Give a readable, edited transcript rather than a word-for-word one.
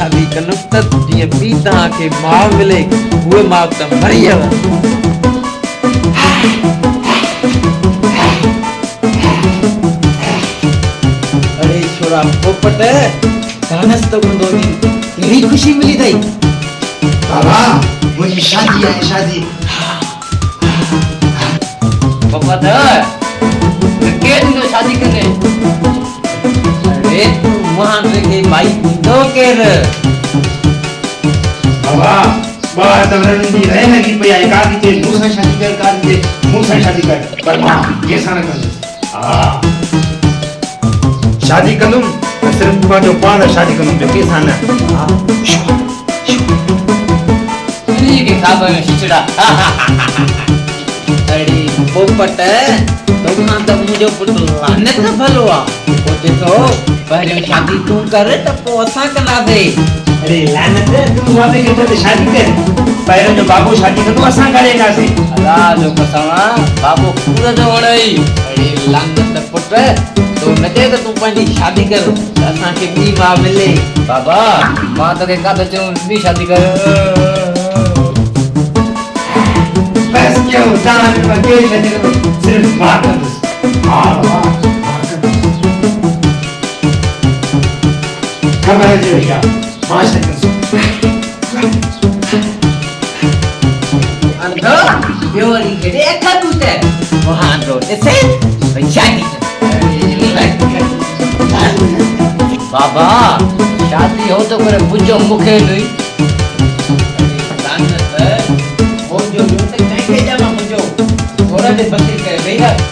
शादी कनु त जीअं पी तहां खे माउ मिले उहे माउ त मरी अरे छोरा पोपट गानस तो गुंदो दी यही खुशी मिली थई बाबा मुझे शादी है शादी पोपट के दिन शादी करने अरे महान के भाई दो केर बाबा बाबा तमरन दी रहे लगी पे आई का दी मुसा शादी कर का दी मुसा शादी कर पर मां कैसा न कर हां शादी करूं सिर्फ को जो पाण शादी करूं जो कैसा न ये के खाबा में छिचड़ा अरे पोपट तो ना तो मुझे पुतला न त भलोआ ओ देखो पहले शादी तू कर त पो असा कना दे अरे लानत तू वापे के तो शादी कर पहले जो बाबू शादी कर तो असा करेगा से अला जो कसमा बाबू पूरा जो वणई अरे लानत पुट तो नजे तो तू पंजी शादी कर असा के बी मां मिले बाबा मां तो के का तो चो बी शादी कर बस क्यों जान में के शादी कर सिर्फ मां कर हां बाबा खबर जो या मां शादी अंधो योरी के देखा तू ते वहां तो से शादी बाबा शादी हो तो करे बुझो मुखे नहीं